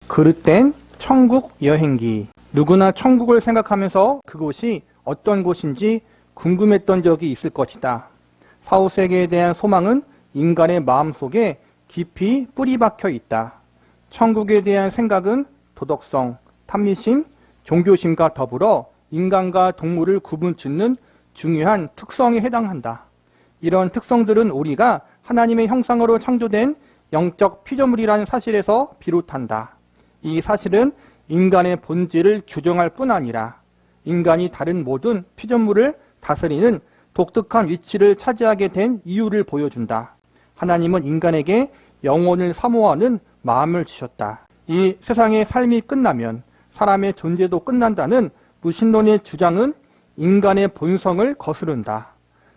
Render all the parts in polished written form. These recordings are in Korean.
그릇된 천국 여행기. 누구나 천국을 생각하면서 그곳이 어떤 곳인지 궁금했던 적이 있을 것이다. 사후세계에 대한 소망은 인간의 마음속에 깊이 뿌리 박혀 있다. 천국에 대한 생각은 도덕성, 탐미심, 종교심과 더불어 인간과 동물을 구분짓는 중요한 특성에 해당한다. 이런 특성들은 우리가 하나님의 형상으로 창조된 영적 피조물이라는 사실에서 비롯한다. 이 사실은 인간의 본질을 규정할 뿐 아니라 인간이 다른 모든 피조물을 다스리는 독특한 위치를 차지하게 된 이유를 보여준다. 하나님은 인간에게 영혼을 사모하는 마음을 주셨다. 이 세상의 삶이 끝나면 사람의 존재도 끝난다는 무신론의 주장은 인간의 본성을 거스른다.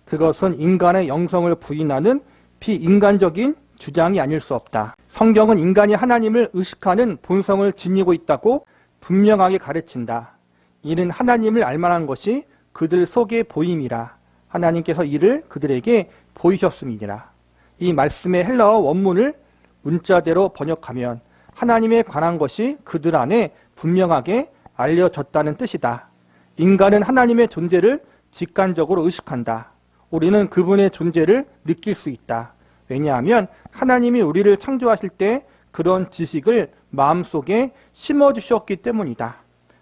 그것은 인간의 영성을 부인하는 비인간적인 주장이 아닐 수 없다. 성경은 인간이 하나님을 의식하는 본성을 지니고 있다고 분명하게 가르친다. 이는 하나님을 알만한 것이 그들 속에 보임이라. 하나님께서 이를 그들에게 보이셨음이니라. 이 말씀의 헬라어 원문을 문자대로 번역하면 하나님에 관한 것이 그들 안에 분명하게 알려졌다는 뜻이다. 인간은 하나님의 존재를 직관적으로 의식한다. 우리는 그분의 존재를 느낄 수 있다. 왜냐하면 하나님이 우리를 창조하실 때 그런 지식을 마음속에 심어주셨기 때문이다.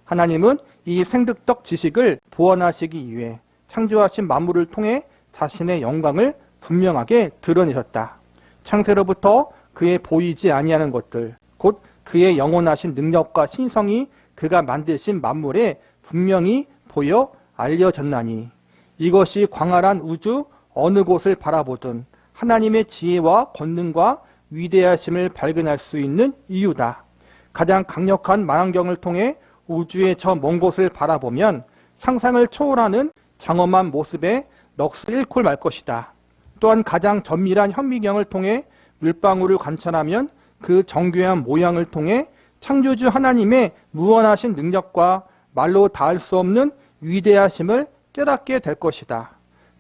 하나님은 이 생득적 지식을 보완하시기 위해 창조하신 만물을 통해 자신의 영광을 분명하게 드러내셨다. 창세로부터 그의 보이지 아니하는 것들, 곧 그의 영원하신 능력과 신성이 그가 만드신 만물에 분명히 보여 알려졌나니 이것이 광활한 우주 어느 곳을 바라보든 하나님의 지혜와 권능과 위대하심을 발견할 수 있는 이유다. 가장 강력한 망원경을 통해 우주의 저 먼 곳을 바라보면 상상을 초월하는 장엄한 모습에 넋을 잃고 말 것이다. 또한 가장 정밀한 현미경을 통해 물방울을 관찰하면 그 정교한 모양을 통해 창조주 하나님의 무한하신 능력과 말로 닿을 수 없는 위대하심을 깨닫게 될 것이다.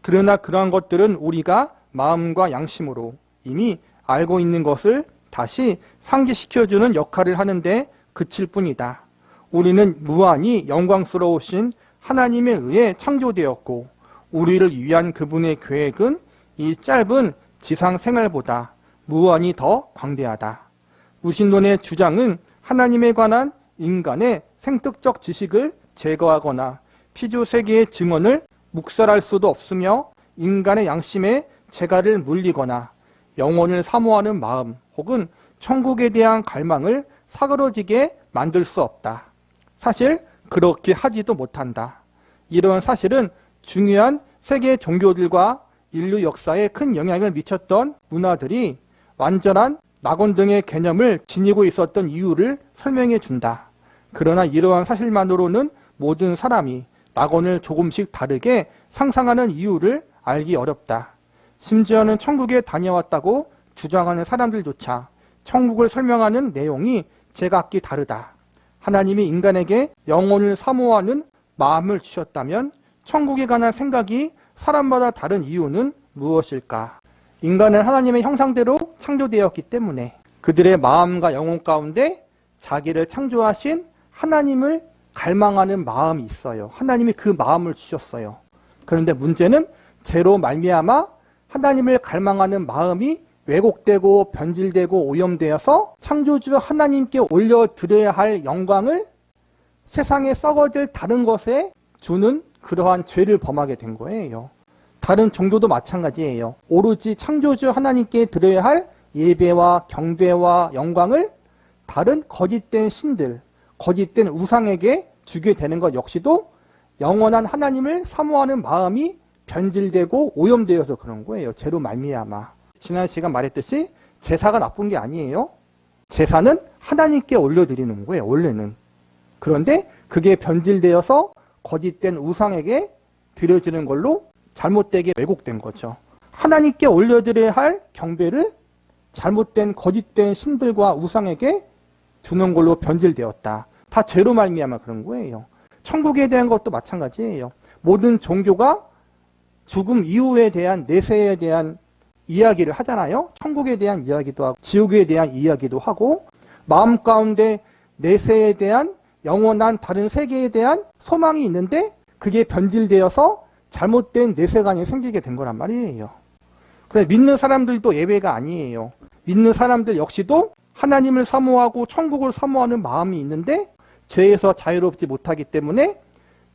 그러나 그러한 것들은 우리가 마음과 양심으로 이미 알고 있는 것을 다시 상기시켜주는 역할을 하는데 그칠 뿐이다. 우리는 무한히 영광스러우신 하나님에 의해 창조되었고 우리를 위한 그분의 계획은 이 짧은 지상 생활보다 무한히 더 광대하다. 무신론의 주장은 하나님에 관한 인간의 생특적 지식을 제거하거나 피조세계의 증언을 묵살할 수도 없으며 인간의 양심에 재갈을 물리거나 영혼을 사모하는 마음 혹은 천국에 대한 갈망을 사그러지게 만들 수 없다. 사실 그렇게 하지도 못한다. 이런 사실은 중요한 세계 종교들과 인류 역사에 큰 영향을 미쳤던 문화들이 완전한 낙원 등의 개념을 지니고 있었던 이유를 설명해 준다. 그러나 이러한 사실만으로는 모든 사람이 낙원을 조금씩 다르게 상상하는 이유를 알기 어렵다. 심지어는 천국에 다녀왔다고 주장하는 사람들조차 천국을 설명하는 내용이 제각기 다르다. 하나님이 인간에게 영혼을 사모하는 마음을 주셨다면 천국에 관한 생각이 사람마다 다른 이유는 무엇일까? 인간은 하나님의 형상대로 창조되었기 때문에 그들의 마음과 영혼 가운데 자기를 창조하신 하나님을 갈망하는 마음이 있어요. 하나님이 그 마음을 주셨어요. 그런데 문제는 죄로 말미암아 하나님을 갈망하는 마음이 왜곡되고 변질되고 오염되어서 창조주 하나님께 올려드려야 할 영광을 세상에 썩어질 다른 것에 주는 그러한 죄를 범하게 된 거예요. 다른 종교도 마찬가지예요. 오로지 창조주 하나님께 드려야 할 예배와 경배와 영광을 다른 거짓된 신들, 거짓된 우상에게 주게 되는 것 역시도 영원한 하나님을 사모하는 마음이 변질되고 오염되어서 그런 거예요. 죄로 말미암아. 지난 시간 말했듯이 제사가 나쁜 게 아니에요. 제사는 하나님께 올려드리는 거예요. 원래는. 그런데 그게 변질되어서 거짓된 우상에게 드려지는 걸로 잘못되게 왜곡된 거죠. 하나님께 올려드려야 할 경배를 잘못된 거짓된 신들과 우상에게 주는 걸로 변질되었다. 다 죄로 말미암아 그런 거예요. 천국에 대한 것도 마찬가지예요. 모든 종교가 죽음 이후에 대한 내세에 대한 이야기를 하잖아요. 천국에 대한 이야기도 하고 지옥에 대한 이야기도 하고 마음 가운데 내세에 대한 영원한 다른 세계에 대한 소망이 있는데 그게 변질되어서 잘못된 내세관이 생기게 된 거란 말이에요. 그래, 믿는 사람들도 예외가 아니에요. 믿는 사람들 역시도 하나님을 사모하고 천국을 사모하는 마음이 있는데 죄에서 자유롭지 못하기 때문에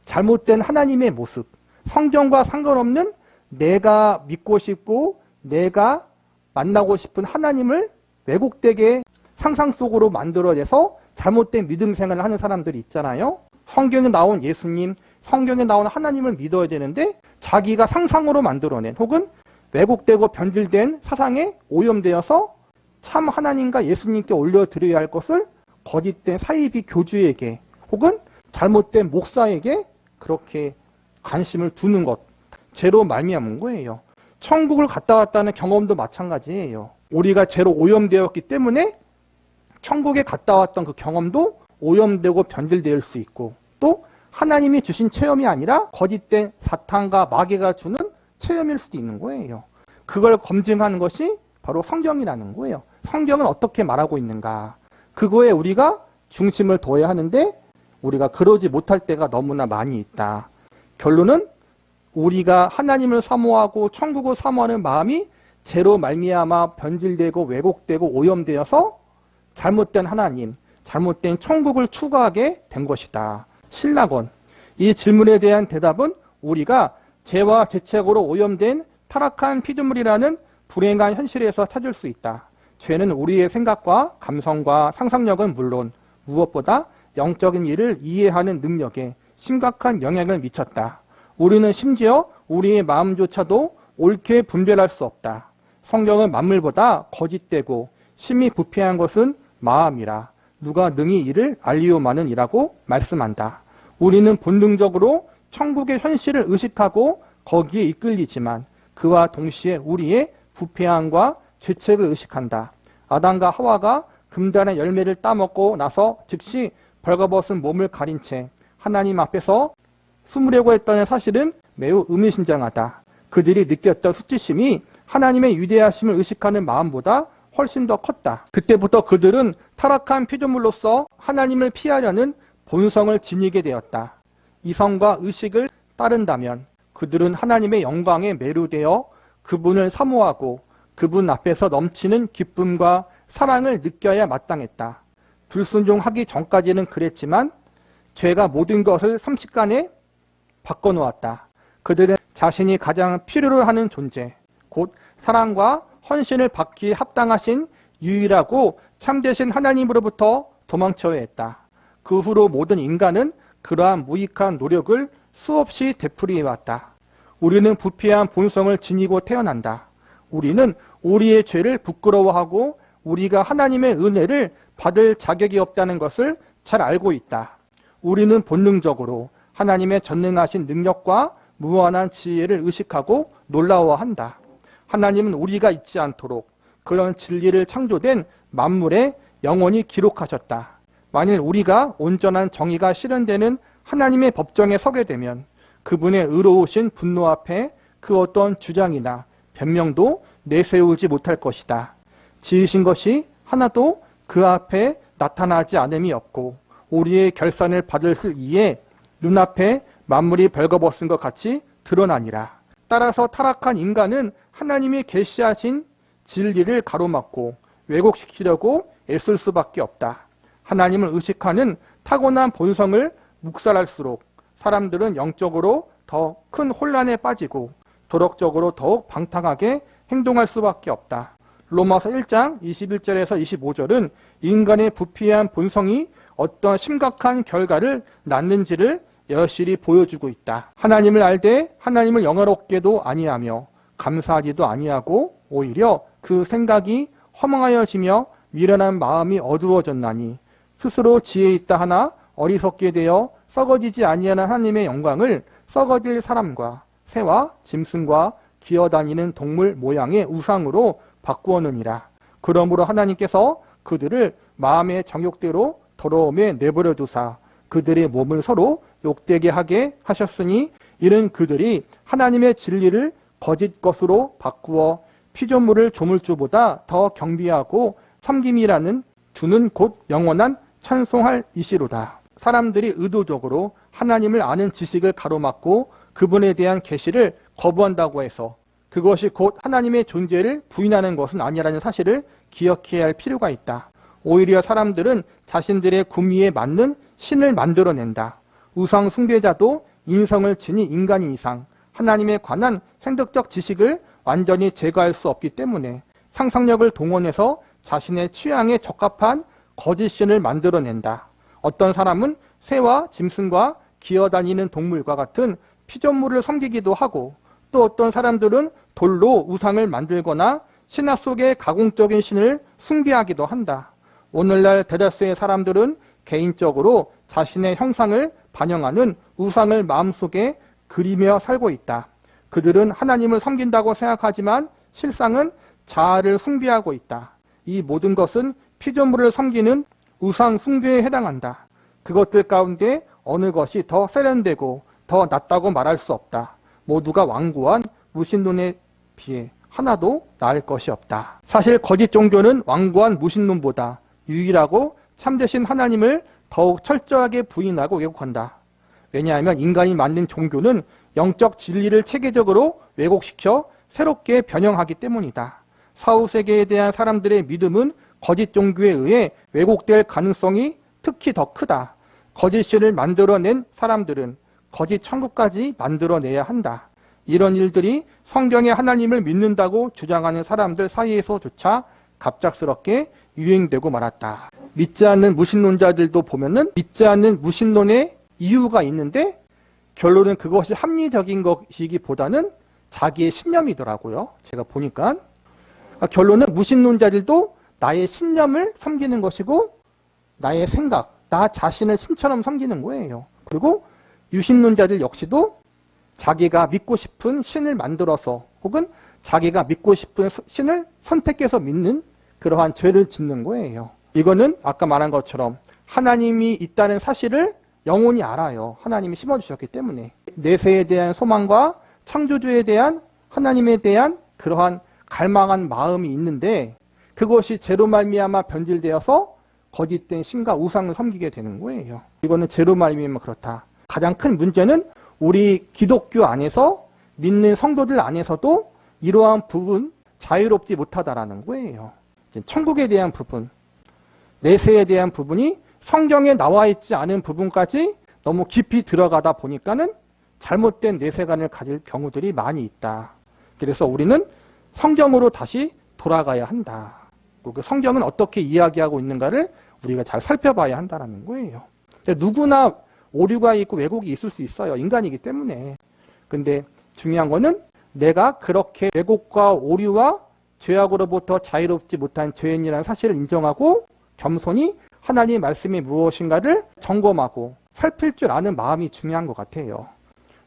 잘못된 하나님의 모습, 성경과 상관없는 내가 믿고 싶고 내가 만나고 싶은 하나님을 왜곡되게 상상 속으로 만들어내서 잘못된 믿음 생활을 하는 사람들이 있잖아요. 성경에 나온 예수님, 성경에 나온 하나님을 믿어야 되는데 자기가 상상으로 만들어낸 혹은 왜곡되고 변질된 사상에 오염되어서 참 하나님과 예수님께 올려드려야 할 것을 거짓된 사이비 교주에게 혹은 잘못된 목사에게 그렇게 관심을 두는 것, 죄로 말미암은 거예요. 천국을 갔다 왔다는 경험도 마찬가지예요. 우리가 죄로 오염되었기 때문에 천국에 갔다 왔던 그 경험도 오염되고 변질될 수 있고 또 하나님이 주신 체험이 아니라 거짓된 사탄과 마귀가 주는 체험일 수도 있는 거예요. 그걸 검증하는 것이 바로 성경이라는 거예요. 성경은 어떻게 말하고 있는가? 그거에 우리가 중심을 둬야 하는데 우리가 그러지 못할 때가 너무나 많이 있다. 결론은 우리가 하나님을 사모하고 천국을 사모하는 마음이 죄로 말미암아 변질되고 왜곡되고 오염되어서 잘못된 하나님, 잘못된 천국을 추구하게 된 것이다. 신라건. 이 질문에 대한 대답은 우리가 죄와 죄책으로 오염된 타락한 피조물이라는 불행한 현실에서 찾을 수 있다. 죄는 우리의 생각과 감성과 상상력은 물론 무엇보다 영적인 일을 이해하는 능력에 심각한 영향을 미쳤다. 우리는 심지어 우리의 마음조차도 옳게 분별할 수 없다. 성경은 만물보다 거짓되고 심히 부패한 것은 마음이라 누가 능히 이를 알리오마는 이라고 말씀한다. 우리는 본능적으로 천국의 현실을 의식하고 거기에 이끌리지만 그와 동시에 우리의 부패함과 죄책을 의식한다. 아담과 하와가 금단의 열매를 따먹고 나서 즉시 벌거벗은 몸을 가린 채 하나님 앞에서 숨으려고 했다는 사실은 매우 의미심장하다. 그들이 느꼈던 수치심이 하나님의 위대하심을 의식하는 마음보다 훨씬 더 컸다. 그때부터 그들은 타락한 피조물로서 하나님을 피하려는 본성을 지니게 되었다. 이성과 의식을 따른다면 그들은 하나님의 영광에 매료되어 그분을 사모하고 그분 앞에서 넘치는 기쁨과 사랑을 느껴야 마땅했다. 불순종하기 전까지는 그랬지만 죄가 모든 것을 순식간에 바꿔놓았다. 그들은 자신이 가장 필요로 하는 존재, 곧 사랑과 헌신을 받기에 합당하신 유일하고 참되신 하나님으로부터 도망쳐야 했다. 그 후로 모든 인간은 그러한 무익한 노력을 수없이 되풀이해왔다. 우리는 부패한 본성을 지니고 태어난다. 우리는 우리의 죄를 부끄러워하고 우리가 하나님의 은혜를 받을 자격이 없다는 것을 잘 알고 있다. 우리는 본능적으로 하나님의 전능하신 능력과 무한한 지혜를 의식하고 놀라워한다. 하나님은 우리가 잊지 않도록 그런 진리를 창조된 만물에 영원히 기록하셨다. 만일 우리가 온전한 정의가 실현되는 하나님의 법정에 서게 되면 그분의 의로우신 분노 앞에 그 어떤 주장이나 변명도 내세우지 못할 것이다. 지으신 것이 하나도 그 앞에 나타나지 않음이 없고 우리의 결산을 받을 이에 눈앞에 만물이 벌거벗은 것 같이 드러나니라. 따라서 타락한 인간은 하나님이 계시하신 진리를 가로막고 왜곡시키려고 애쓸 수밖에 없다. 하나님을 의식하는 타고난 본성을 묵살할수록 사람들은 영적으로 더 큰 혼란에 빠지고 도덕적으로 더욱 방탕하게 행동할 수밖에 없다. 로마서 1장 21절에서 25절은 인간의 부패한 본성이 어떤 심각한 결과를 낳는지를 여실히 보여주고 있다. 하나님을 알되 하나님을 영화롭게도 아니하며 감사하지도 아니하고 오히려 그 생각이 허망하여지며 미련한 마음이 어두워졌나니 스스로 지혜 있다 하나 어리석게 되어 썩어지지 아니하는 하나님의 영광을 썩어질 사람과 새와 짐승과 기어다니는 동물 모양의 우상으로 바꾸었느니라. 그러므로 하나님께서 그들을 마음의 정욕대로 더러움에 내버려 두사 그들의 몸을 서로 욕되게 하게 하셨으니 이는 그들이 하나님의 진리를 거짓 것으로 바꾸어 피조물을 조물주보다 더 경비하고 섬김이라는 주는 곧 영원한 찬송할 이시로다. 사람들이 의도적으로 하나님을 아는 지식을 가로막고 그분에 대한 계시를 거부한다고 해서 그것이 곧 하나님의 존재를 부인하는 것은 아니라는 사실을 기억해야 할 필요가 있다. 오히려 사람들은 자신들의 구미에 맞는 신을 만들어낸다. 우상 숭배자도 인성을 지닌 인간인 이상 하나님에 관한 생득적 지식을 완전히 제거할 수 없기 때문에 상상력을 동원해서 자신의 취향에 적합한 거짓 신을 만들어낸다. 어떤 사람은 새와 짐승과 기어다니는 동물과 같은 피조물을 섬기기도 하고 또 어떤 사람들은 돌로 우상을 만들거나 신화 속의 가공적인 신을 숭배하기도 한다. 오늘날 대다수의 사람들은 개인적으로 자신의 형상을 반영하는 우상을 마음속에 그리며 살고 있다. 그들은 하나님을 섬긴다고 생각하지만 실상은 자아를 숭배하고 있다. 이 모든 것은 피조물을 섬기는 우상 숭배에 해당한다. 그것들 가운데 어느 것이 더 세련되고 더 낫다고 말할 수 없다. 모두가 완고한 무신론에 비해 하나도 나을 것이 없다. 사실 거짓 종교는 완고한 무신론보다 유일하고 참되신 하나님을 더욱 철저하게 부인하고 왜곡한다. 왜냐하면 인간이 만든 종교는 영적 진리를 체계적으로 왜곡시켜 새롭게 변형하기 때문이다. 사후세계에 대한 사람들의 믿음은 거짓 종교에 의해 왜곡될 가능성이 특히 더 크다. 거짓 신을 만들어낸 사람들은 거짓 천국까지 만들어내야 한다. 이런 일들이 성경의 하나님을 믿는다고 주장하는 사람들 사이에서조차 갑작스럽게 유행되고 말았다. 믿지 않는 무신론자들도 보면은 믿지 않는 무신론의 이유가 있는데 결론은 그것이 합리적인 것이기보다는 자기의 신념이더라고요. 제가 보니까 결론은 무신론자들도 나의 신념을 섬기는 것이고 나의 생각, 나 자신을 신처럼 섬기는 거예요. 그리고 유신론자들 역시도 자기가 믿고 싶은 신을 만들어서 혹은 자기가 믿고 싶은 신을 선택해서 믿는 그러한 죄를 짓는 거예요. 이거는 아까 말한 것처럼 하나님이 있다는 사실을 영원히 알아요. 하나님이 심어주셨기 때문에. 내세에 대한 소망과 창조주에 대한 하나님에 대한 그러한 갈망한 마음이 있는데 그것이 죄로 말미암아 변질되어서 거짓된 신과 우상을 섬기게 되는 거예요. 이거는 죄로 말미암아 그렇다. 가장 큰 문제는 우리 기독교 안에서 믿는 성도들 안에서도 이러한 부분 자유롭지 못하다라는 거예요. 천국에 대한 부분, 내세에 대한 부분이 성경에 나와 있지 않은 부분까지 너무 깊이 들어가다 보니까는 잘못된 내세관을 가질 경우들이 많이 있다. 그래서 우리는 성경으로 다시 돌아가야 한다. 그 성경은 어떻게 이야기하고 있는가를 우리가 잘 살펴봐야 한다는 거예요. 누구나 오류가 있고 왜곡이 있을 수 있어요. 인간이기 때문에. 근데 중요한 거는 내가 그렇게 왜곡과 오류와 죄악으로부터 자유롭지 못한 죄인이라는 사실을 인정하고 겸손히 하나님의 말씀이 무엇인가를 점검하고 살필 줄 아는 마음이 중요한 것 같아요.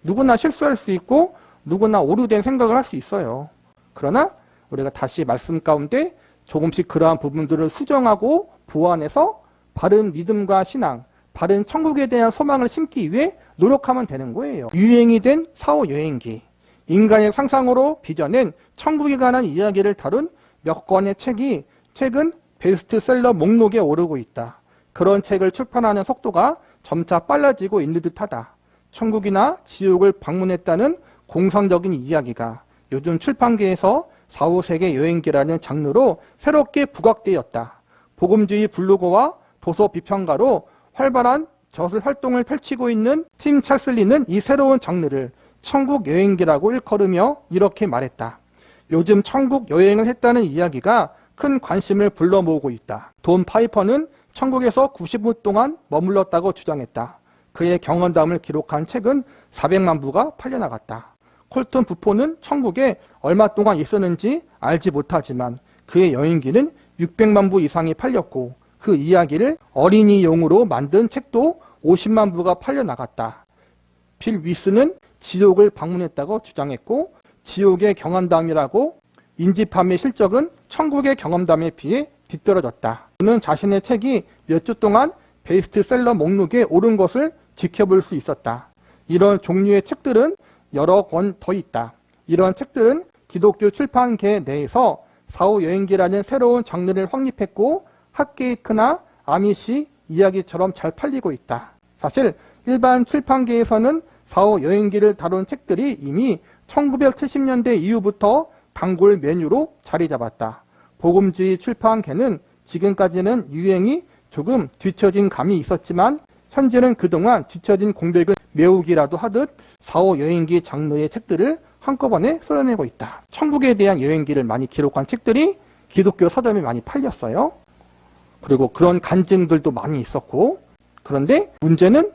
누구나 실수할 수 있고 누구나 오류된 생각을 할 수 있어요. 그러나 우리가 다시 말씀 가운데 조금씩 그러한 부분들을 수정하고 보완해서 바른 믿음과 신앙, 바른 천국에 대한 소망을 심기 위해 노력하면 되는 거예요. 유행이 된 사후여행기, 인간의 상상으로 빚어낸 천국에 관한 이야기를 다룬 몇 권의 책이 최근 베스트셀러 목록에 오르고 있다. 그런 책을 출판하는 속도가 점차 빨라지고 있는 듯하다. 천국이나 지옥을 방문했다는 공상적인 이야기가 요즘 출판계에서 사후세계 여행기라는 장르로 새롭게 부각되었다. 복음주의 블로거와 도서 비평가로 활발한 저술 활동을 펼치고 있는 팀 찰슬리는 이 새로운 장르를 천국 여행기라고 일컬으며 이렇게 말했다. 요즘 천국 여행을 했다는 이야기가 큰 관심을 불러 모으고 있다. 돈 파이퍼는 천국에서 90분 동안 머물렀다고 주장했다. 그의 경험담을 기록한 책은 400만 부가 팔려나갔다. 콜튼 부포는 천국에 얼마 동안 있었는지 알지 못하지만 그의 여행기는 600만 부 이상이 팔렸고 그 이야기를 어린이용으로 만든 책도 50만 부가 팔려나갔다. 빌 위스는 지옥을 방문했다고 주장했고 지옥의 경험담이라고 인지함의 실적은 천국의 경험담에 비해 뒤떨어졌다. 그는 자신의 책이 몇 주 동안 베스트셀러 목록에 오른 것을 지켜볼 수 있었다. 이런 종류의 책들은 여러 권 더 있다. 이런 책들은 기독교 출판계 내에서 사후여행기라는 새로운 장르를 확립했고 핫케이크나 아미시, 이야기처럼 잘 팔리고 있다. 사실 일반 출판계에서는 사후 여행기를 다룬 책들이 이미 1970년대 이후부터 단골 메뉴로 자리 잡았다. 복음주의 출판계는 지금까지는 유행이 조금 뒤처진 감이 있었지만 현재는 그동안 뒤처진 공백을 메우기라도 하듯 사후 여행기 장르의 책들을 한꺼번에 쏟아내고 있다. 천국에 대한 여행기를 많이 기록한 책들이 기독교 서점에 많이 팔렸어요. 그리고 그런 간증들도 많이 있었고, 그런데 문제는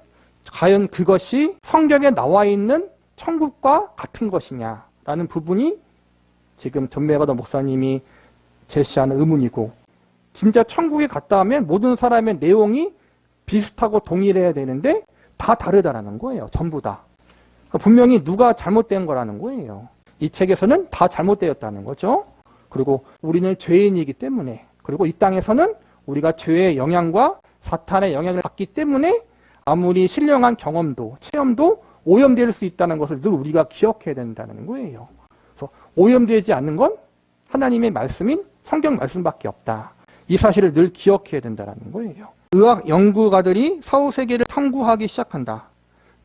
과연 그것이 성경에 나와 있는 천국과 같은 것이냐라는 부분이 지금 존 맥아더 목사님이 제시하는 의문이고, 진짜 천국에 갔다 하면 모든 사람의 내용이 비슷하고 동일해야 되는데 다 다르다라는 거예요. 전부 다. 분명히 누가 잘못된 거라는 거예요. 이 책에서는 다 잘못되었다는 거죠. 그리고 우리는 죄인이기 때문에, 그리고 이 땅에서는 우리가 죄의 영향과 사탄의 영향을 받기 때문에 아무리 신령한 경험도, 체험도 오염될 수 있다는 것을 늘 우리가 기억해야 된다는 거예요. 그래서 오염되지 않는 건 하나님의 말씀인 성경 말씀밖에 없다. 이 사실을 늘 기억해야 된다는 거예요. 의학 연구가들이 사후세계를 탐구하기 시작한다.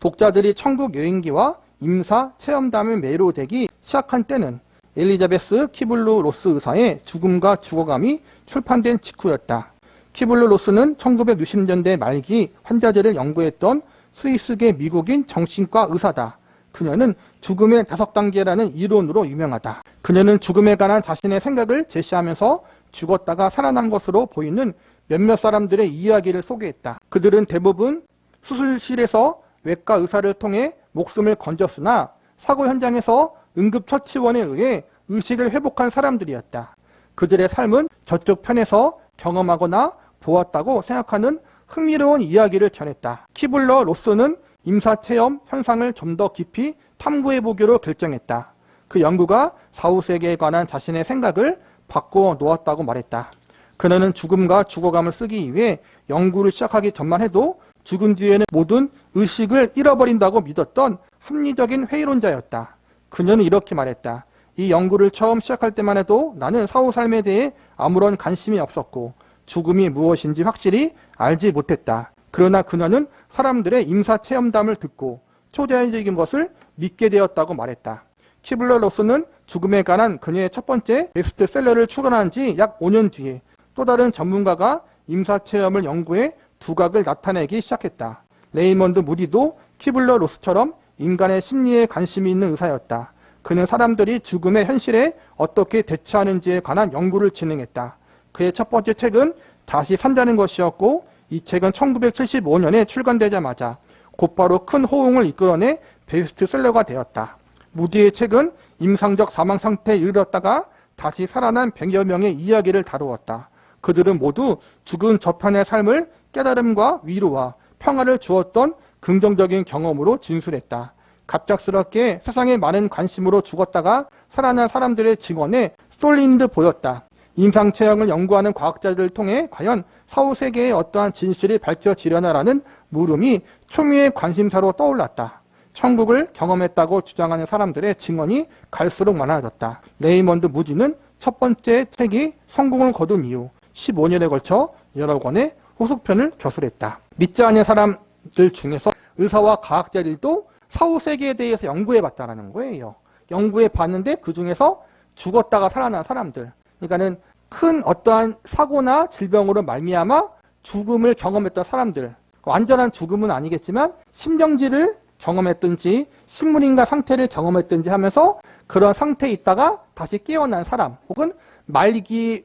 독자들이 천국 여행기와 임사 체험담에 매료되기 시작한 때는 엘리자베스 키블러 로스 의사의 죽음과 죽어감이 출판된 직후였다. 키블러 로스는 1960년대 말기 환자들을 연구했던 스위스계 미국인 정신과 의사다. 그녀는 죽음의 5단계라는 이론으로 유명하다. 그녀는 죽음에 관한 자신의 생각을 제시하면서 죽었다가 살아난 것으로 보이는 몇몇 사람들의 이야기를 소개했다. 그들은 대부분 수술실에서 외과 의사를 통해 목숨을 건졌으나 사고 현장에서 응급처치원에 의해 의식을 회복한 사람들이었다. 그들의 삶은 저쪽 편에서 경험하거나 보았다고 생각하는 흥미로운 이야기를 전했다. 키블러 로스는 임사체험 현상을 좀 더 깊이 탐구해보기로 결정했다. 그 연구가 사후세계에 관한 자신의 생각을 바꿔 놓았다고 말했다. 그녀는 죽음과 죽어감을 쓰기 위해 연구를 시작하기 전만 해도 죽은 뒤에는 모든 의식을 잃어버린다고 믿었던 합리적인 회의론자였다. 그녀는 이렇게 말했다. 이 연구를 처음 시작할 때만 해도 나는 사후 삶에 대해 아무런 관심이 없었고 죽음이 무엇인지 확실히 알지 못했다. 그러나 그녀는 사람들의 임사체험담을 듣고 초자연적인 것을 믿게 되었다고 말했다. 키블러 로스는 죽음에 관한 그녀의 첫 번째 베스트셀러를 출간한 지 약 5년 뒤에 또 다른 전문가가 임사체험을 연구해 두각을 나타내기 시작했다. 레이먼드 무디도 키블러 로스처럼 인간의 심리에 관심이 있는 의사였다. 그는 사람들이 죽음의 현실에 어떻게 대처하는지에 관한 연구를 진행했다. 그의 첫 번째 책은 다시 산다는 것이었고 이 책은 1975년에 출간되자마자 곧바로 큰 호응을 이끌어내 베스트셀러가 되었다. 무디의 책은 임상적 사망 상태에 이르렀다가 다시 살아난 100여 명의 이야기를 다루었다. 그들은 모두 죽은 저편의 삶을 깨달음과 위로와 평화를 주었던 긍정적인 경험으로 진술했다. 갑작스럽게 세상에 많은 관심으로 죽었다가 살아난 사람들의 증언에 쏠린 듯 보였다. 임상체험을 연구하는 과학자들을 통해 과연 사후세계에 어떠한 진실이 밝혀지려나라는 물음이 초미의 관심사로 떠올랐다. 천국을 경험했다고 주장하는 사람들의 증언이 갈수록 많아졌다. 레이먼드 무디는 첫 번째 책이 성공을 거둔 이후 15년에 걸쳐 여러 권의 후속편을 저술했다. 믿지 않는 사람들 중에서 의사와 과학자들도 사후세계에 대해서 연구해봤다는 거예요. 연구해봤는데 그 중에서 죽었다가 살아난 사람들, 그러니까는 큰 어떠한 사고나 질병으로 말미암아 죽음을 경험했던 사람들, 완전한 죽음은 아니겠지만 심정지를 경험했든지 식물인가 상태를 경험했든지 하면서 그런 상태에 있다가 다시 깨어난 사람, 혹은 말기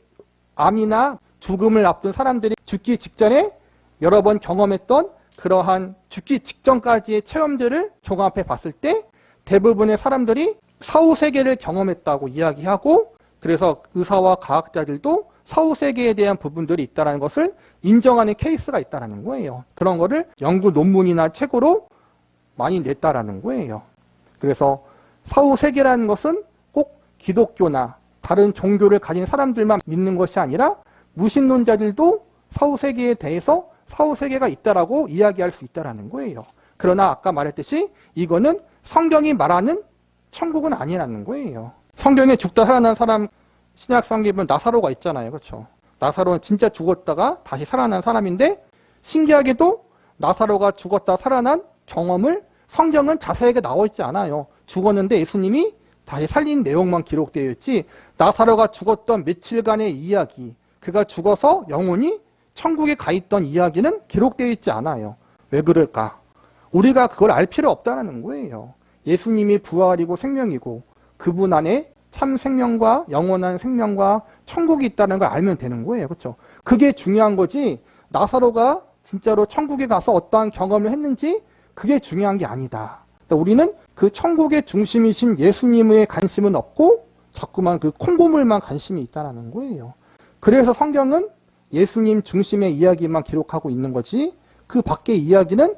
암이나 죽음을 앞둔 사람들이 죽기 직전에 여러 번 경험했던 그러한 죽기 직전까지의 체험들을 종합해 봤을 때 대부분의 사람들이 사후세계를 경험했다고 이야기하고, 그래서 의사와 과학자들도 사후세계에 대한 부분들이 있다는 것을 인정하는 케이스가 있다는 거예요. 그런 거를 연구 논문이나 책으로 많이 냈다라는 거예요. 그래서 사후세계라는 것은 꼭 기독교나 다른 종교를 가진 사람들만 믿는 것이 아니라 무신론자들도 사후세계에 대해서 사후세계가 있다라고 이야기할 수 있다라는 거예요. 그러나 아까 말했듯이 이거는 성경이 말하는 천국은 아니라는 거예요. 성경에 죽다 살아난 사람, 신약 성경에 보면 나사로가 있잖아요. 그렇죠? 나사로는 진짜 죽었다가 다시 살아난 사람인데 신기하게도 나사로가 죽었다 살아난 경험을 성경은 자세하게 나와 있지 않아요. 죽었는데 예수님이 다시 살린 내용만 기록되어 있지, 나사로가 죽었던 며칠간의 이야기, 그가 죽어서 영혼이 천국에 가 있던 이야기는 기록되어 있지 않아요. 왜 그럴까? 우리가 그걸 알 필요 없다는 거예요. 예수님이 부활이고 생명이고 그분 안에 참 생명과 영원한 생명과 천국이 있다는 걸 알면 되는 거예요. 그렇죠? 그게 중요한 거지, 나사로가 진짜로 천국에 가서 어떠한 경험을 했는지 그게 중요한 게 아니다. 그러니까 우리는 그 천국의 중심이신 예수님의 관심은 없고 자꾸만 그 콩고물만 관심이 있다는 거예요. 그래서 성경은 예수님 중심의 이야기만 기록하고 있는 거지, 그 밖의 이야기는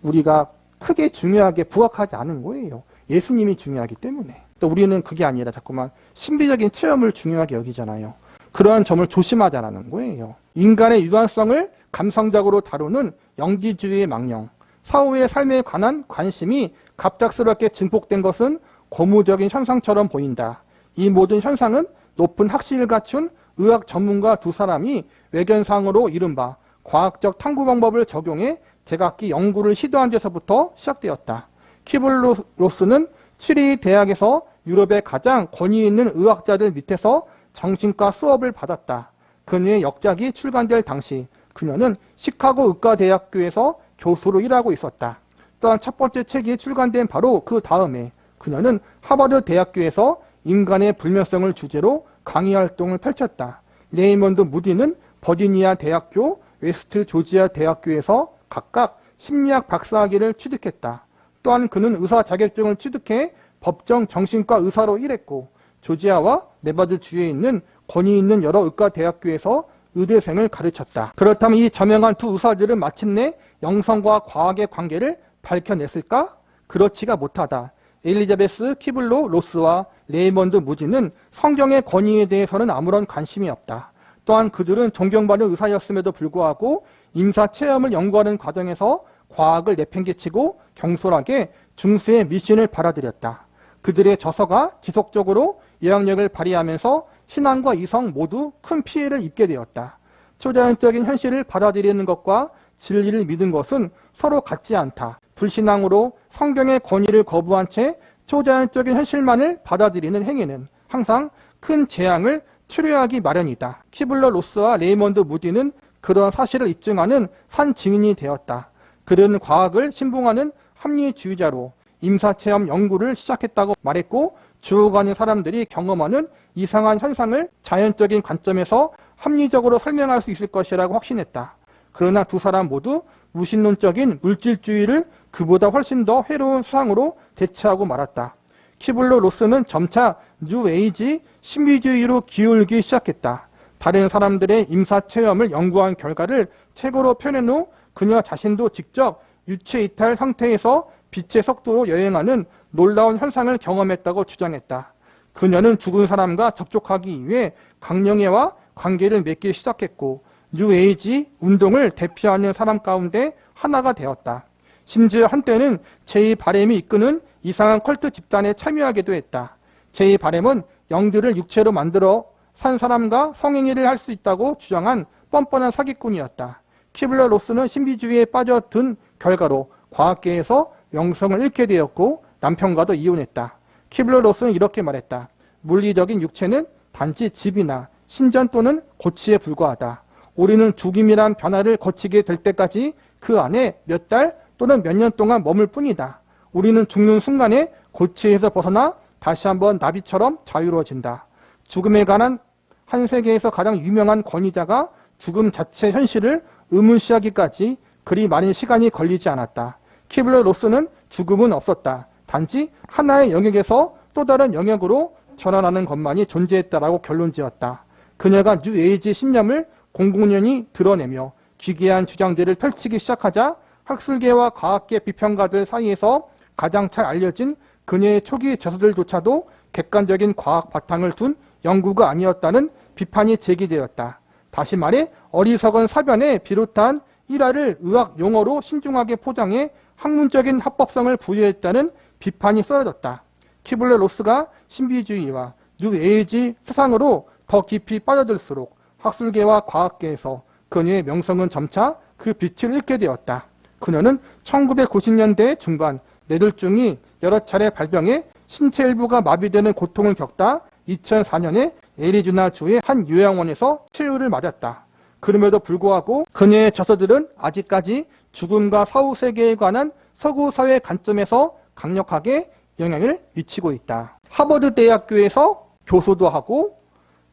우리가 크게 중요하게 부각하지 않은 거예요. 예수님이 중요하기 때문에. 우리는 그게 아니라 자꾸만 신비적인 체험을 중요하게 여기잖아요. 그러한 점을 조심하자는 거예요. 인간의 유한성을 감성적으로 다루는 영지주의의 망령, 사후의 삶에 관한 관심이 갑작스럽게 증폭된 것은 고무적인 현상처럼 보인다. 이 모든 현상은 높은 학식을 갖춘 의학 전문가 두 사람이 외견상으로 이른바 과학적 탐구 방법을 적용해 제각기 연구를 시도한 데서부터 시작되었다. 키블로스는 취리 대학에서 유럽의 가장 권위 있는 의학자들 밑에서 정신과 수업을 받았다. 그녀의 역작이 출간될 당시 그녀는 시카고 의과대학교에서 교수로 일하고 있었다. 또한 첫 번째 책이 출간된 바로 그 다음에 그녀는 하버드 대학교에서 인간의 불면성을 주제로 강의 활동을 펼쳤다. 레이먼드 무디는 버지니아 대학교, 웨스트 조지아 대학교에서 각각 심리학 박사학위를 취득했다. 또한 그는 의사 자격증을 취득해 법정 정신과 의사로 일했고, 조지아와 네바드 주에 있는 권위 있는 여러 의과 대학교에서 의대생을 가르쳤다. 그렇다면 이 저명한 두 의사들은 마침내 영성과 과학의 관계를 밝혀냈을까? 그렇지가 못하다. 엘리자베스 키블로 로스와 레이먼드 무지는 성경의 권위에 대해서는 아무런 관심이 없다. 또한 그들은 존경받는 의사였음에도 불구하고 임사 체험을 연구하는 과정에서 과학을 내팽개치고 경솔하게 중수의 미신을 받아들였다. 그들의 저서가 지속적으로 영향력을 발휘하면서 신앙과 이성 모두 큰 피해를 입게 되었다. 초자연적인 현실을 받아들이는 것과 진리를 믿은 것은 서로 같지 않다. 불신앙으로 성경의 권위를 거부한 채 초자연적인 현실만을 받아들이는 행위는 항상 큰 재앙을 초래하기 마련이다. 키블러 로스와 레이먼드 무디는 그런 사실을 입증하는 산 증인이 되었다. 그들은 과학을 신봉하는 합리주의자로 임사체험 연구를 시작했다고 말했고, 주어가는 사람들이 경험하는 이상한 현상을 자연적인 관점에서 합리적으로 설명할 수 있을 것이라고 확신했다. 그러나 두 사람 모두 무신론적인 물질주의를 그보다 훨씬 더 해로운 수상으로 대체하고 말았다. 키블러 로스는 점차 뉴에이지 신비주의로 기울기 시작했다. 다른 사람들의 임사체험을 연구한 결과를 책으로 펴낸 후 그녀 자신도 직접 유체이탈 상태에서 빛의 속도로 여행하는 놀라운 현상을 경험했다고 주장했다. 그녀는 죽은 사람과 접촉하기 위해 강령회와 관계를 맺기 시작했고, 뉴에이지 운동을 대표하는 사람 가운데 하나가 되었다. 심지어 한때는 제2 바렘이 이끄는 이상한 컬트 집단에 참여하기도 했다. 제2 바렘은 영들을 육체로 만들어 산 사람과 성행위를 할 수 있다고 주장한 뻔뻔한 사기꾼이었다. 키블러 로스는 신비주의에 빠져든 결과로 과학계에서 명성을 잃게 되었고 남편과도 이혼했다. 키블러 로스는 이렇게 말했다. 물리적인 육체는 단지 집이나 신전 또는 고치에 불과하다. 우리는 죽임이란 변화를 거치게 될 때까지 그 안에 몇 달 또는 몇 년 동안 머물 뿐이다. 우리는 죽는 순간에 고치에서 벗어나 다시 한번 나비처럼 자유로워진다. 죽음에 관한 한 세계에서 가장 유명한 권위자가 죽음 자체 현실을 의문시하기까지 그리 많은 시간이 걸리지 않았다. 키블러 로스는 죽음은 없었다. 단지 하나의 영역에서 또 다른 영역으로 전환하는 것만이 존재했다라고 결론지었다. 그녀가 뉴에이지 신념을 공공연히 드러내며 기괴한 주장들을 펼치기 시작하자 학술계와 과학계 비평가들 사이에서 가장 잘 알려진 그녀의 초기 저서들조차도 객관적인 과학 바탕을 둔 연구가 아니었다는 비판이 제기되었다. 다시 말해 어리석은 사변에 비롯한 일화를 의학 용어로 신중하게 포장해 학문적인 합법성을 부여했다는 비판이 쏟아졌다. 키블러 로스가 신비주의와 뉴에이지 세상으로 더 깊이 빠져들수록 학술계와 과학계에서 그녀의 명성은 점차 그 빛을 잃게 되었다. 그녀는 1990년대 중반 뇌졸중이 여러 차례 발병해 신체 일부가 마비되는 고통을 겪다 2004년에 애리조나주의 한 요양원에서 치료를 맞았다. 그럼에도 불구하고 그녀의 저서들은 아직까지 죽음과 사후세계에 관한 서구 사회 관점에서 강력하게 영향을 미치고 있다. 하버드 대학교에서 교수도 하고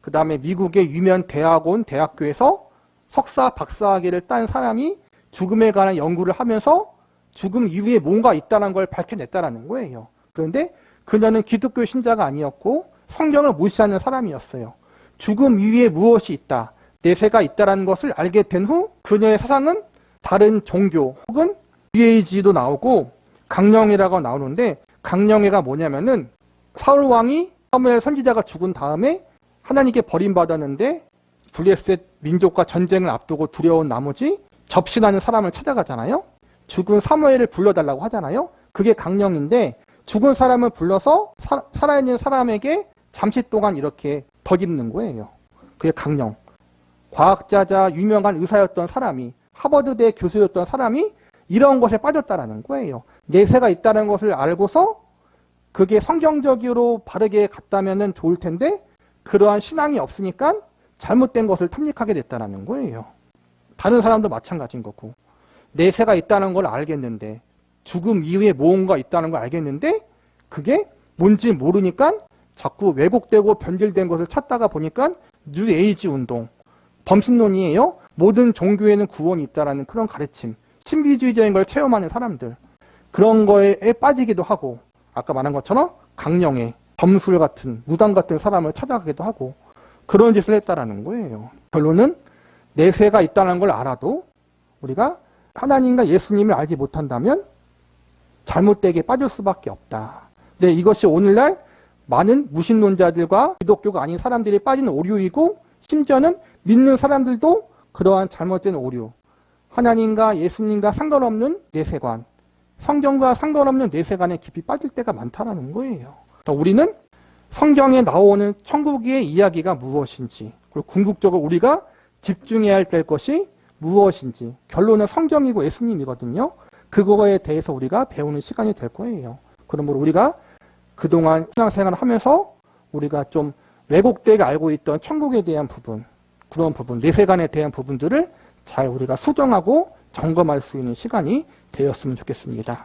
그 다음에 미국의 유명 대학원 대학교에서 석사 박사학위를 딴 사람이 죽음에 관한 연구를 하면서 죽음 이후에 뭔가 있다는 걸 밝혀냈다는 거예요. 그런데 그녀는 기독교 신자가 아니었고 성경을 무시하는 사람이었어요. 죽음 이후에 무엇이 있다, 내세가 있다는 것을 알게 된 후 그녀의 사상은 다른 종교 혹은 뉴에이지도 나오고 강령회라고 나오는데, 강령회가 뭐냐면은 사울 왕이 사무엘 선지자가 죽은 다음에 하나님께 버림받았는데 블레셋 민족과 전쟁을 앞두고 두려운 나머지 접신하는 사람을 찾아가잖아요. 죽은 사무엘을 불러달라고 하잖아요. 그게 강령인데, 죽은 사람을 불러서 살아있는 사람에게 잠시 동안 이렇게 덧입는 거예요. 그게 강령. 과학자자 유명한 의사였던 사람이, 하버드대 교수였던 사람이 이런 것에 빠졌다라는 거예요. 내세가 있다는 것을 알고서 그게 성경적으로 바르게 갔다면 좋을 텐데 그러한 신앙이 없으니까 잘못된 것을 탐닉하게 됐다는 거예요. 다른 사람도 마찬가지인 거고, 내세가 있다는 걸 알겠는데, 죽음 이후에 뭔가 있다는 걸 알겠는데 그게 뭔지 모르니까 자꾸 왜곡되고 변질된 것을 찾다가 보니까 뉴에이지 운동, 범신론이에요. 모든 종교에는 구원이 있다라는 그런 가르침, 신비주의적인 걸 체험하는 사람들, 그런 거에 빠지기도 하고, 아까 말한 것처럼 강령의 점술 같은 무당 같은 사람을 찾아가기도 하고 그런 짓을 했다라는 거예요. 결론은 내세가 있다는 걸 알아도 우리가 하나님과 예수님을 알지 못한다면 잘못되게 빠질 수밖에 없다. 네, 이것이 오늘날 많은 무신론자들과 기독교가 아닌 사람들이 빠진 오류이고, 심지어는 믿는 사람들도 그러한 잘못된 오류, 하나님과 예수님과 상관없는 내세관, 성경과 상관없는 내세관에 깊이 빠질 때가 많다는 거예요. 우리는 성경에 나오는 천국의 이야기가 무엇인지, 그리고 궁극적으로 우리가 집중해야 할 것이 무엇인지, 결론은 성경이고 예수님이거든요. 그거에 대해서 우리가 배우는 시간이 될 거예요. 그러므로 우리가 그동안 신앙생활을 하면서 우리가 좀 왜곡되게 알고 있던 천국에 대한 부분, 그런 부분, 내세관에 대한 부분들을 잘 우리가 수정하고 점검할 수 있는 시간이 되었으면 좋겠습니다.